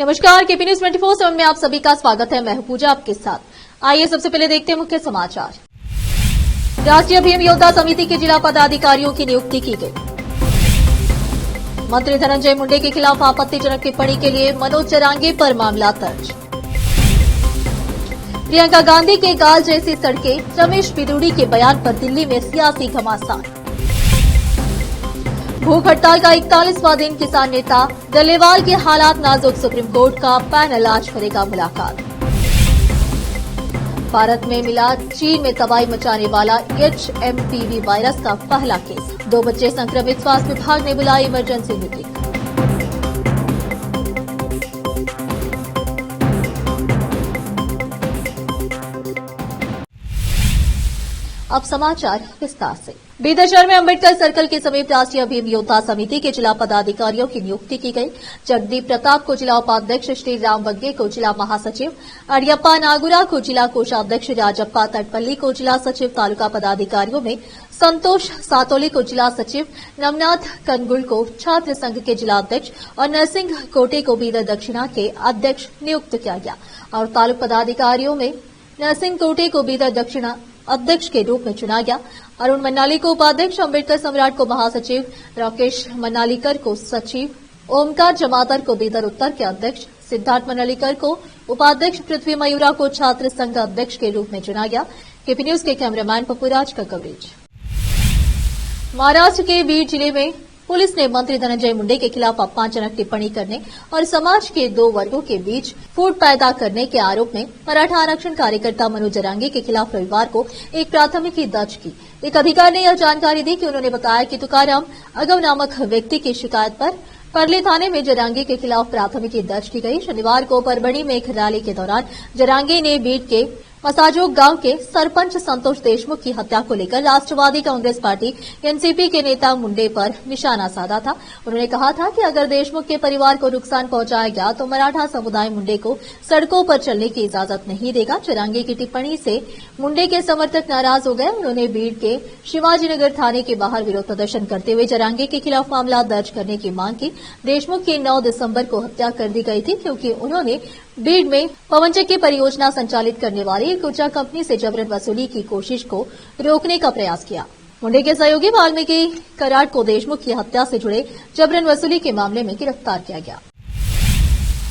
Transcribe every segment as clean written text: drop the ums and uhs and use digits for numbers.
नमस्कार, KP news 24/7 में आप सभी का स्वागत है। मैं हूं पूजा आपके साथ। आइए सबसे पहले देखते हैं मुख्य समाचार। राष्ट्रीय भीम योद्धा समिति के जिला पदाधिकारियों की नियुक्ति की गई। मंत्री धनंजय मुंडे के खिलाफ आपत्तिजनक टिप्पणी के लिए मनोज जरांगे पर मामला दर्ज। प्रियंका गांधी के गाल जैसी सड़कें, रमेश बिदूड़ी के बयान पर दिल्ली में सियासी घमासान। भूख हड़ताल का 41वां दिन, किसान नेता डल्लेवाल के हालात नाजुक, सुप्रीम कोर्ट का पैनल आज करेगा मुलाकात। भारत में मिला चीन में तबाही मचाने वाला HMPV वायरस का पहला केस। 2 बच्चे संक्रमित, स्वास्थ्य विभाग ने बुलाई इमरजेंसी मीटिंग। अब समाचार विस्तार से। बीदर शहर में अंबेडकर सर्कल के समीप राष्ट्रीय भीम योद्धा समिति के जिला पदाधिकारियों की नियुक्ति की गई। जगदीप प्रताप को जिला उपाध्यक्ष, श्री राम बग्गे को जिला महासचिव, अड़ियप्पा नागुरा को जिला कोषाध्यक्ष, राजप्पा तटपल्ली को जिला सचिव। तालुका पदाधिकारियों में संतोष सातोली को जिला सचिव, नवनाथ कनगुल को छात्र संघ के जिला अध्यक्ष और नरसिंह कोटे को बीदर दक्षिणा के अध्यक्ष नियुक्त किया गया। और तालुक पदाधिकारियों में नरसिंह कोटे को बीदर दक्षिणा अध्यक्ष के रूप में चुना गया। अरुण मन्नाली को उपाध्यक्ष, अम्बेडकर सम्राट को महासचिव, राकेश मन्नालीकर को सचिव, ओमकार जमातर को बीदर उत्तर के अध्यक्ष, सिद्धार्थ मन्नालीकर को उपाध्यक्ष, पृथ्वी मयूरा को छात्र संघ अध्यक्ष के रूप में चुना गया। केपी न्यूज के कैमरामैन पप्पूराज का कवरेज। महाराष्ट्र के बीड जिले में पुलिस ने मंत्री धनंजय मुंडे के खिलाफ अपमानजनक टिप्पणी करने और समाज के 2 वर्गों के बीच फूट पैदा करने के आरोप में मराठा आरक्षण कार्यकर्ता मनोज जरांगे के खिलाफ रविवार को एक प्राथमिकी दर्ज की। एक अधिकारी ने यह जानकारी दी कि उन्होंने बताया कि तुकाराम अगव नामक व्यक्ति की शिकायत पर परली थाने में जरांगे के खिलाफ प्राथमिकी दर्ज की गई। शनिवार को परभणी में एक रैली के दौरान जरांगे ने बीड के मसाजोग गांव के सरपंच संतोष देशमुख की हत्या को लेकर राष्ट्रवादी कांग्रेस पार्टी एनसीपी के नेता मुंडे पर निशाना साधा था। उन्होंने कहा था कि अगर देशमुख के परिवार को नुकसान पहुंचाया गया तो मराठा समुदाय मुंडे को सड़कों पर चलने की इजाजत नहीं देगा। जरांगे की टिप्पणी से मुंडे के समर्थक नाराज हो गए। उन्होंने बीड के शिवाजीनगर थाने के बाहर विरोध प्रदर्शन करते हुए जरांगे के खिलाफ मामला दर्ज करने की मांग की। देशमुख की 9 दिसंबर को हत्या कर दी गई थी क्योंकि उन्होंने बीड में पवनचक्की परियोजना संचालित करने वाली एक ऊर्जा कंपनी से जबरन वसूली की कोशिश को रोकने का प्रयास किया। मुंडे के सहयोगी वाल्मीकि कराड़ को देशमुख की हत्या से जुड़े जबरन वसूली के मामले में गिरफ्तार किया गया।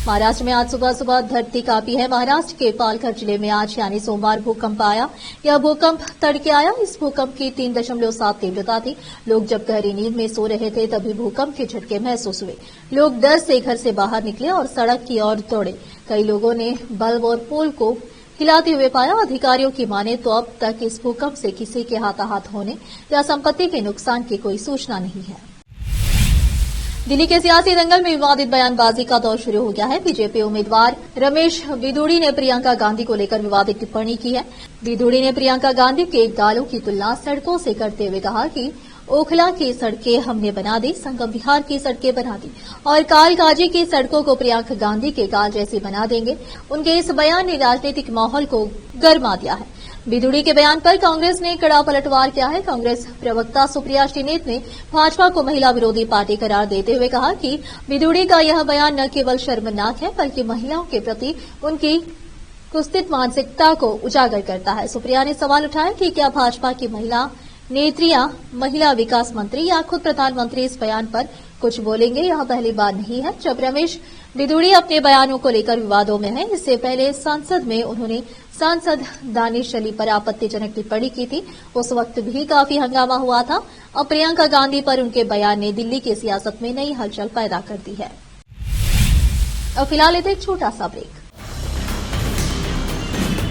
महाराष्ट्र में आज सुबह धरती कांपी है। महाराष्ट्र के पालघर जिले में आज यानी सोमवार भूकंप आया। यह भूकंप तड़के आया। इस भूकंप की 3.7 तीव्रता थी। लोग जब गहरी नींद में सो रहे थे तभी भूकंप के झटके महसूस हुए। लोग डर से घर से बाहर निकले और सड़क की ओर दौड़े। कई लोगों ने बल्ब और पोल को हिलाते हुए पाया। अधिकारियों की माने तो अब तक इस भूकंप से किसी के हाथाहाथ होने या संपत्ति के नुकसान की कोई सूचना नहीं है। दिल्ली के सियासी दंगल में विवादित बयानबाजी का दौर शुरू हो गया है। बीजेपी उम्मीदवार रमेश बिदूड़ी ने प्रियंका गांधी को लेकर विवादित टिप्पणी की है। बिदूड़ी ने प्रियंका गांधी के गालों की तुलना सड़कों से करते हुए कहा कि ओखला की सड़कें हमने बना दी, संगम विहार की सड़कें बना दी और कालकाजी की सड़कों को प्रियंका गांधी के गाल जैसी बना देंगे। उनके इस बयान ने राजनीतिक माहौल को गरमा दिया है। बिदूड़ी के बयान पर कांग्रेस ने कड़ा पलटवार किया है। कांग्रेस प्रवक्ता सुप्रिया श्रीनेत ने भाजपा को महिला विरोधी पार्टी करार देते हुए कहा कि बिदूड़ी का यह बयान न केवल शर्मनाक है बल्कि महिलाओं के प्रति उनकी कुत्सित मानसिकता को उजागर करता है। सुप्रिया ने सवाल उठाया कि क्या भाजपा की महिला नेत्रियां, महिला विकास मंत्री या खुद प्रधानमंत्री इस बयान पर कुछ बोलेंगे। यह पहली बार नहीं है जब रमेश बिदूड़ी अपने बयानों को लेकर विवादों में है। इससे पहले संसद में उन्होंने सांसद दानिश अली पर आपत्तिजनक टिप्पणी की थी। उस वक्त भी काफी हंगामा हुआ था। अब प्रियंका गांधी पर उनके बयान ने दिल्ली की सियासत में नई हलचल पैदा कर दी है। अब फिलहाल लेते एक छोटा सा ब्रेक।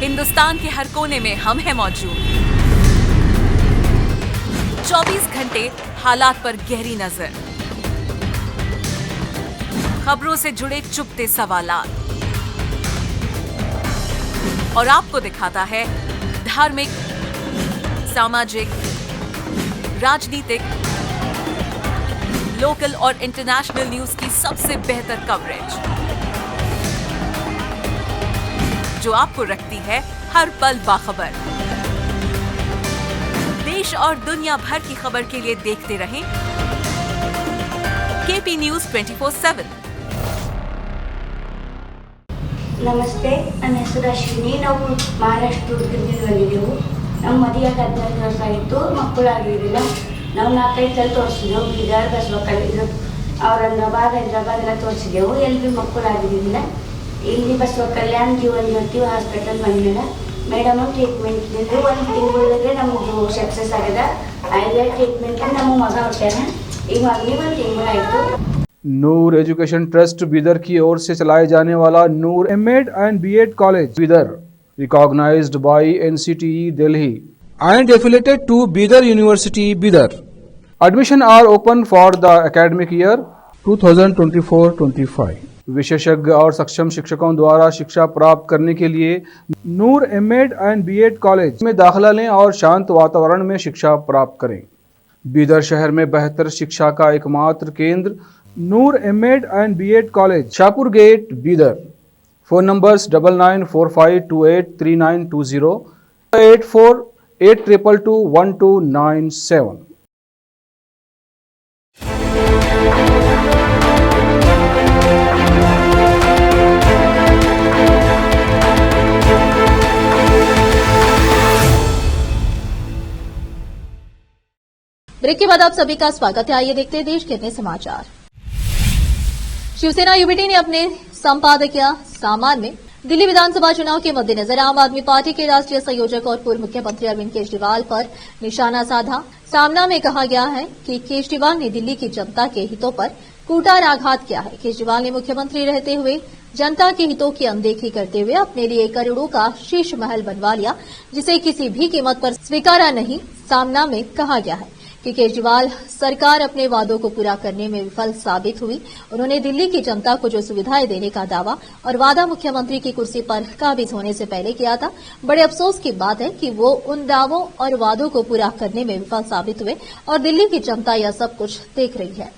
हिंदुस्तान के हर कोने में हम हैं मौजूद। 24 घंटे हालात पर गहरी नजर, खबरों से जुड़े चुपते सवालात और आपको दिखाता है धार्मिक, सामाजिक, राजनीतिक, लोकल और इंटरनेशनल न्यूज की सबसे बेहतर कवरेज जो आपको रखती है हर पल बाखबर। देश और दुनिया भर की खबर के लिए देखते रहें केपी न्यूज 24/7। ನಮಸ್ತೆ, ನನ್ನ ಹೆಸರು ಅಶ್ವಿನಿ. ನಾವು ಮಹಾರಾಷ್ಟ್ರ ಉಡುಪಿಯಿಂದ ಬಂದಿದ್ದೆವು. ನಮ್ಮ ಮದುವೆಯಾಗಿ 15 ವರ್ಷ ಆಯಿತು, ಮಕ್ಕಳಾಗಿರಲಿಲ್ಲ. ನಾವು 4-5 ಸಲ ತೋರಿಸಿದೆವು. ಬೀದರ್, ಬಸವಕಲ್ಯಾಣ, ಔರಂಗಾಬಾದ್, ಹೈದರಾಬಾದ್ ಎಲ್ಲ ತೋರಿಸಿದೆವು. ಎಲ್ಲಿ ಮಕ್ಕಳಾಗಿರಲಿಲ್ಲ. ಇಲ್ಲಿ ಬಸವಕಲ್ಯಾಣ ಜೀವನ್ ಜ್ಯೋತಿ ಹಾಸ್ಪಿಟಲ್ ಬಂದಿಲ್ಲ. ಮೇಡಮ್ ಟ್ರೀಟ್ಮೆಂಟ್ ಇದ್ದಿದ್ದು 1 ತಿಂಗಳಿಗೆ ನಮ್ಮದು ಸಕ್ಸಸ್ ಆಗಿದೆ. ಆಯುರ್ವೇದ ಟ್ರೀಟ್ಮೆಂಟ್ ನಮ್ಮ ಮಗ ಹುಟ್ಟ್ಯಾನ. ಈಗ ಮಗನಿಗೆ 1 ತಿಂಗಳಾಯಿತು. नूर एजुकेशन ट्रस्ट बीदर की ओर से चलाए जाने वाला Noor M Ed and B Ed college Bidar, recognized by NCTE Delhi and affiliated to Bidar University Bidar. Admission are open for the academic year 2024-25. विशेषज्ञ और सक्षम शिक्षकों द्वारा शिक्षा प्राप्त करने के लिए नूर एमएड एंड बीएड कॉलेज में दाखिला लें और शांत वातावरण में शिक्षा प्राप्त करें। बीदर शहर में बेहतर शिक्षा का एकमात्र केंद्र Noor M Ed and B Ed college, Shahpur gate, Bidar. Phone numbers 9945283920, 8482221297। Break के बाद आप सभी का स्वागत है। आइए देखते हैं देश के अन्य समाचार। शिवसेना यूबीटी ने अपने संपादकीय सामान में दिल्ली विधानसभा चुनाव के मद्देनजर आम आदमी पार्टी के राष्ट्रीय संयोजक और पूर्व मुख्यमंत्री अरविंद केजरीवाल पर निशाना साधा। सामना में कहा गया है कि केजरीवाल ने दिल्ली की जनता के हितों पर कूटाराघात किया है। केजरीवाल ने मुख्यमंत्री रहते हुए जनता के हितों की अनदेखी करते हुए अपने लिए करोड़ों का शीश महल बनवा लिया, जिसे किसी भी कीमत पर स्वीकारा नहीं। सामना में कहा गया है कि केजरीवाल सरकार अपने वादों को पूरा करने में विफल साबित हुई। उन्होंने दिल्ली की जनता को जो सुविधाएं देने का दावा और वादा मुख्यमंत्री की कुर्सी पर काबिज होने से पहले किया था, बड़े अफसोस की बात है कि वो उन दावों और वादों को पूरा करने में विफल साबित हुए और दिल्ली की जनता यह सब कुछ देख रही है।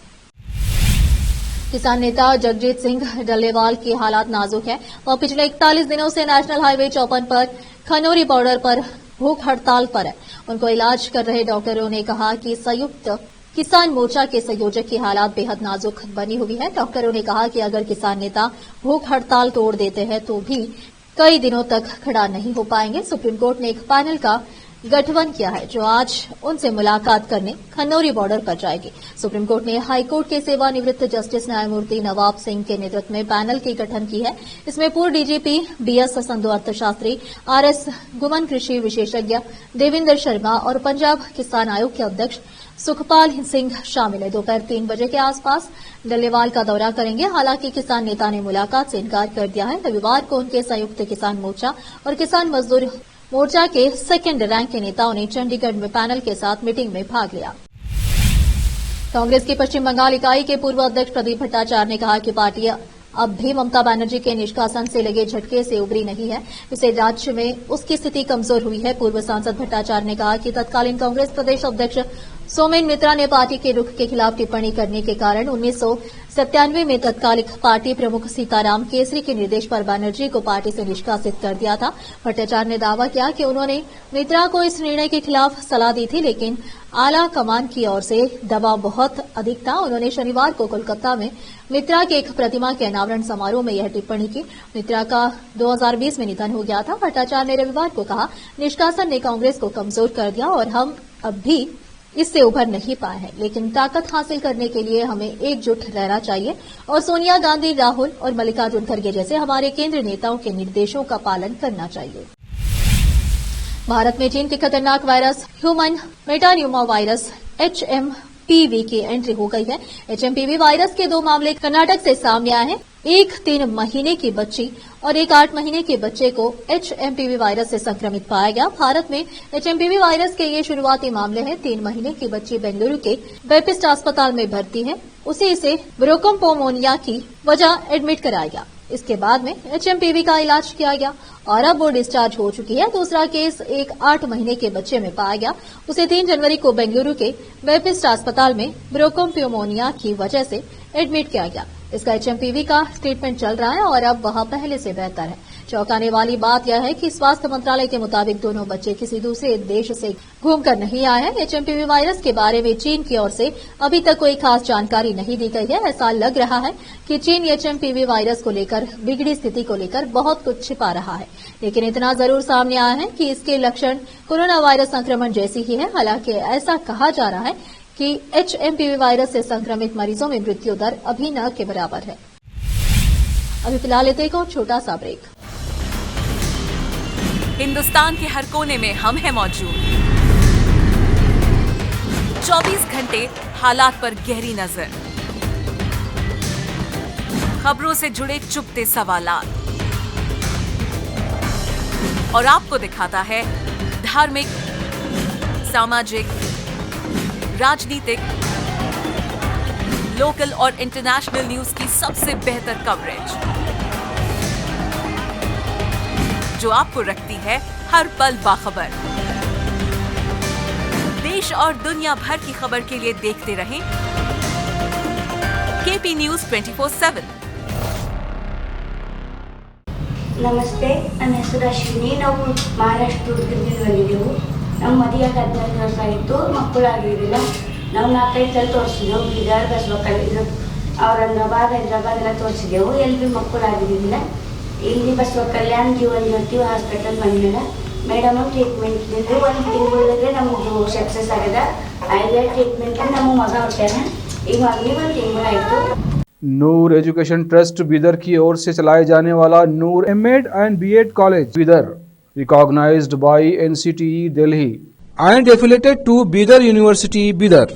किसान नेता जगजीत सिंह डल्लेवाल की हालात नाजुक है। वह पिछले 41 दिनों से नेशनल हाईवे 54 पर खनौरी बॉर्डर पर भूख हड़ताल पर है। उनको इलाज कर रहे डॉक्टरों ने कहा कि संयुक्त किसान मोर्चा के संयोजक की हालात बेहद नाजुक बनी हुई है। डॉक्टरों ने कहा कि अगर किसान नेता भूख हड़ताल तोड़ देते हैं तो भी कई दिनों तक खड़ा नहीं हो पाएंगे। सुप्रीम कोर्ट ने एक पैनल का गठन किया है जो आज उनसे मुलाकात करने खनौरी बॉर्डर पर जाएगी। सुप्रीम कोर्ट ने हाईकोर्ट के सेवानिवृत्त जस्टिस न्यायमूर्ति नवाब सिंह के नेतृत्व में पैनल की गठन की है। इसमें पूर्व डीजीपी बीएस संधू अर्थशास्त्री, आरएस गुमन कृषि विशेषज्ञ देवेंद्र शर्मा और पंजाब किसान आयोग के अध्यक्ष सुखपाल सिंह शामिल है। दोपहर 3 बजे के आसपास डल्लेवाल का दौरा करेंगे। हालांकि किसान नेता ने मुलाकात से इनकार कर दिया है। रविवार को उनके संयुक्त किसान मोर्चा और किसान मजदूर मोर्चा के सेकेंड रैंक के नेताओं ने चंडीगढ़ में पैनल के साथ मीटिंग में भाग लिया। कांग्रेस की पश्चिम बंगाल इकाई के पूर्व अध्यक्ष प्रदीप भट्टाचार्य ने कहा कि पार्टी अब भी ममता बनर्जी के निष्कासन से लगे झटके से उबरी नहीं है। इससे राज्य में उसकी स्थिति कमजोर हुई है। पूर्व सांसद भट्टाचार्य ने कहा कि तत्कालीन कांग्रेस प्रदेश अध्यक्ष सोमेन मित्रा ने पार्टी के रुख के खिलाफ टिप्पणी करने के कारण 1997 में तत्कालिक पार्टी प्रमुख सीताराम केसरी के निर्देश पर बनर्जी को पार्टी से निष्कासित कर दिया था। भट्टाचार्य ने दावा किया कि उन्होंने मित्रा को इस निर्णय के खिलाफ सलाह दी थी, लेकिन आला कमान की ओर से दबाव बहुत अधिक था। उन्होंने शनिवार को कोलकाता में मित्रा के एक प्रतिमा के अनावरण समारोह में यह टिप्पणी की। मित्रा का 2020 में निधन हो गया था। भट्टाचार्य ने रविवार को कहा, निष्कासन ने कांग्रेस को कमजोर कर दिया और हम अब भी इससे उभर नहीं पाए हैं, लेकिन ताकत हासिल करने के लिए हमें एकजुट रहना चाहिए और सोनिया गांधी, राहुल और मल्लिकार्जुन खड़गे जैसे हमारे केंद्रीय नेताओं के निर्देशों का पालन करना चाहिए। भारत में चीन के खतरनाक वायरस ह्यूमन मेटान्यूमा वायरस HMPV की एंट्री हो गई है। HMPV वायरस के 2 मामले कर्नाटक से सामने आए हैं। एक 3 महीने की बच्ची और एक 8 महीने के बच्चे को HMPV वायरस से संक्रमित पाया गया। भारत में HMPV वायरस के ये शुरुआती मामले हैं। 3 महीने की बच्ची बेंगलुरु के बेपिस्ट अस्पताल में भर्ती है। उसे इसे ब्रोंकोपनिमोनिया की वजह एडमिट कराया गया। इसके बाद में HMPV का इलाज किया गया और अब वो डिस्चार्ज हो चुकी है। दूसरा केस एक 8 महीने के बच्चे में पाया गया। उसे 3 जनवरी को बेंगलुरु के बेपिस्ट अस्पताल में ब्रोंकोपनिमोनिया की वजह से एडमिट किया गया। इसका HMPV का ट्रीटमेंट चल रहा है और अब वह पहले से बेहतर है। चौंकाने वाली बात यह है कि स्वास्थ्य मंत्रालय के मुताबिक दोनों बच्चे किसी दूसरे देश से घूमकर नहीं आए हैं। एचएमपीवी वायरस के बारे में चीन की ओर से अभी तक कोई खास जानकारी नहीं दी गई है। ऐसा लग रहा है कि चीन एचएमपीवी वायरस को लेकर बिगड़ी स्थिति को लेकर बहुत कुछ छिपा रहा है, लेकिन इतना जरूर सामने आया है कि इसके लक्षण कोरोना वायरस संक्रमण जैसी ही है। हालांकि ऐसा कहा जा रहा है कि एचएमपीवी वायरस से संक्रमित मरीजों में मृत्यु दर अभी न के बराबर है। अभी फिलहाल लेते एक और छोटा सा ब्रेक। हिंदुस्तान के हर कोने में हम हैं मौजूद। 24 घंटे हालात पर गहरी नजर, खबरों से जुड़े चुपते सवालात, और आपको दिखाता है धार्मिक, सामाजिक, राजनीतिक, लोकल और इंटरनेशनल न्यूज की सबसे बेहतर कवरेज, जो आपको रखती है हर पल बाखबर। देश और दुनिया भर की खबर के लिए देखते रहें केपी न्यूज 24/7। ನಮಸ್ತೆ, ನನ್ನ ಹೆಸರು ಅಶ್ವಿನಿ. ನಾವು ಮಹಾರಾಷ್ಟ್ರ ದುರ್ಗದಿಂದ ಬಂದಿದ್ದೆವು. ನಮ್ಮ ಮದುವೆಗೆ 14 ವರ್ಷ ಆಯಿತು, ಮಕ್ಕಳಾಗಿರಲಿಲ್ಲ. ನಾವು 4-5 ಸಲ ತೋರಿಸಿದೆವು, ಬೀದರ್, ಬಸವಕಲ್ಯಾಣ, ಔರಂಗಾಬಾದ್, ಹೈದರಾಬಾದ್ ಎಲ್ಲ ತೋರಿಸಿದೆವು. ಎಲ್ಲಿ ಭೀ ಮಕ್ಕಳಾಗಿರಲಿಲ್ಲ. ಇಲ್ಲಿ ಬಸವಕಲ್ಯಾಣ ಜೀವನ್ ಜ್ಯೋತಿ ಹಾಸ್ಪಿಟಲ್ ಬಂದಿಲ್ಲ. ಮೇಡಮ್ ಟ್ರೀಟ್ಮೆಂಟ್ ಇದ್ದಿದ್ದು 1 ತಿಂಗಳಿಗೆ ನಮಗೆ ಸಕ್ಸಸ್ ಆಗಿದೆ. ಐದೇ ಟ್ರೀಟ್ಮೆಂಟ್ ನಮ್ಮ ಮಗ ಹುಟ್ಟಾನ. ಈಗ ಮಗನಿಗೆ 1 ತಿಂಗಳಾಯಿತು. नूर एजुकेशन ट्रस्ट बीदर की ओर से चलाए जाने वाला Noor M Ed and B Ed college Bidar, recognized by NCTE Delhi and affiliated to Bidar University Bidar.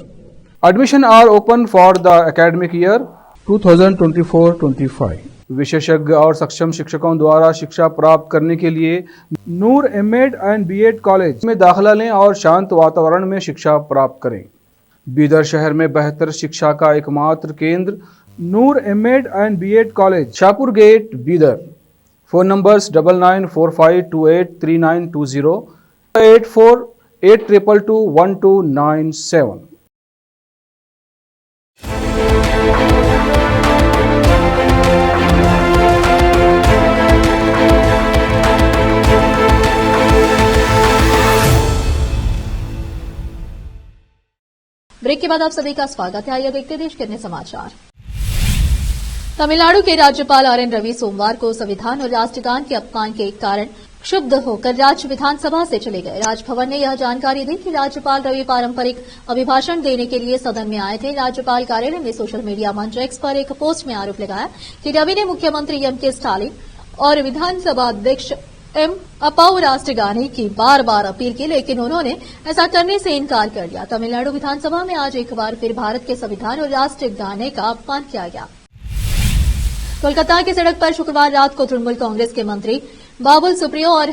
Admission are open for the academic year 2024-25. विशेषज्ञ और सक्षम शिक्षकों द्वारा शिक्षा प्राप्त करने के लिए नूर एमएड एंड बीएड कॉलेज में दाखिला लें और शांत वातावरण में शिक्षा प्राप्त करें। बीदर शहर में बेहतर शिक्षा का एकमात्र केंद्र Noor M Ed and B Ed college, Shahpur gate, Bidar. Phone numbers 9945283920, 8482221297। Break के बाद आप सभी का स्वागत है। आइए देखते हैं देश के अन्य समाचार। तमिलनाडु के राज्यपाल आर.एन. रवि सोमवार को संविधान और राष्ट्रगान के अपमान के कारण क्षुब्ध होकर राज्य विधानसभा से चले गए। राजभवन ने यह जानकारी दी कि राज्यपाल रवि पारंपरिक अभिभाषण देने के लिए सदन में आए थे। राज्यपाल कार्यालय ने सोशल मीडिया मंच एक्स पर एक पोस्ट में आरोप लगाया कि रवि ने मुख्यमंत्री एम.के. स्टालिन और विधानसभा अध्यक्ष एम. अपाऊ राष्ट्रगाने की बार बार अपील की, लेकिन उन्होंने ऐसा करने से इनकार कर दिया। तमिलनाडु विधानसभा में आज एक बार फिर भारत के संविधान और राष्ट्रगाने का अपमान किया गया। कोलकाता की सड़क पर शुक्रवार रात को तृणमूल कांग्रेस के मंत्री बाबुल सुप्रियो और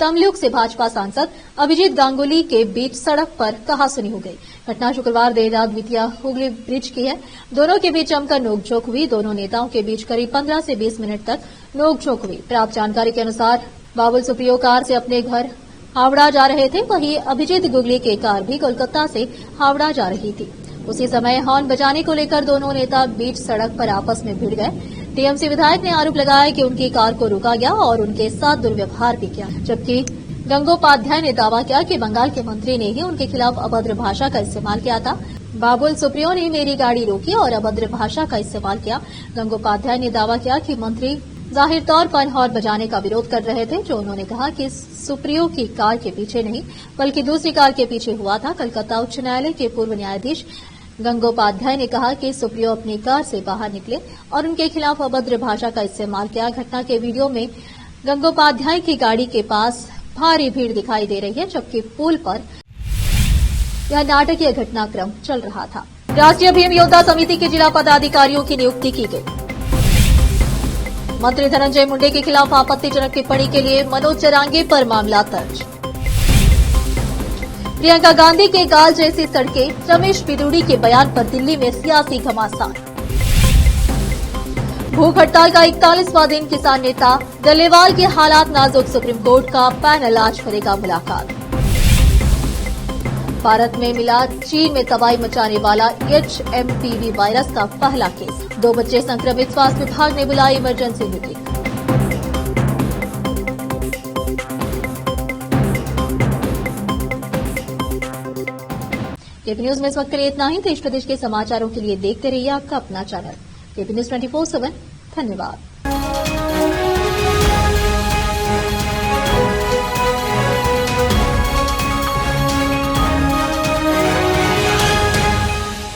तमलुक से भाजपा सांसद अभिजीत गांगुली के बीच सड़क पर कहासुनी हो गई। घटना शुक्रवार देर रात वितिया हुगली ब्रिज की है। दोनों के बीच जमकर नोकझोंक हुई। दोनों नेताओं के बीच करीब 15 से 20 मिनट तक नोकझोंक हुई। प्राप्त जानकारी के अनुसार बाबुल सुप्रियो कार से अपने घर हावड़ा जा रहे थे, वहीं अभिजीत गुगली की कार भी कोलकाता से हावड़ा जा रही थी। उसी समय हॉर्न बजाने को लेकर दोनों नेता बीच सड़क पर आपस में भिड़ गए। टीएमसी विधायक ने आरोप लगाया कि उनकी कार को रोका गया और उनके साथ दुर्व्यवहार भी किया, जबकि गंगोपाध्याय ने दावा किया कि बंगाल के मंत्री ने ही उनके खिलाफ अभद्र भाषा का इस्तेमाल किया था। बाबुल सुप्रियो ने मेरी गाड़ी रोकी और अभद्र भाषा का इस्तेमाल किया। गंगोपाध्याय ने दावा किया कि मंत्री जाहिर तौर पर हॉर्न बजाने का विरोध कर रहे थे, जो उन्होंने कहा कि सुप्रियो की कार के पीछे नहीं बल्कि दूसरी कार के पीछे हुआ था। कलकत्ता उच्च न्यायालय के पूर्व न्यायाधीश गंगोपाध्याय ने कहा कि सुप्रियो अपनी कार से बाहर निकले और उनके खिलाफ अभद्र भाषा का इस्तेमाल किया। घटना के वीडियो में गंगोपाध्याय की गाड़ी के पास भारी भीड़ दिखाई दे रही है, जबकि पुल पर यह नाटकीय घटनाक्रम चल रहा था। राष्ट्रीय भीम योद्धा समिति के जिला पदाधिकारियों की नियुक्ति की गई। मंत्री धनंजय मुंडे के खिलाफ आपत्तिजनक टिप्पणी के लिए मनोज चरांगे पर मामला दर्ज। प्रियंका गांधी के गाल जैसी सड़कें, रमेश बिदुड़ी के बयान पर दिल्ली में सियासी घमासान। भूख हड़ताल का 41वां दिन, किसान नेता डल्लेवाल के हालात नाजुक, सुप्रीम कोर्ट का पैनल आज करेगा मुलाकात। भारत में मिला चीन में तबाही मचाने वाला एचएमपीवी वायरस का पहला केस। 2 बच्चे संक्रमित, स्वास्थ्य विभाग ने बुलाई इमरजेंसी मीटिंग। केपी न्यूज में इस वक्त के लिए इतना ही। देश प्रदेश के समाचारों के लिए देखते रहिए आपका अपना चैनल केपी न्यूज 24/7। धन्यवाद।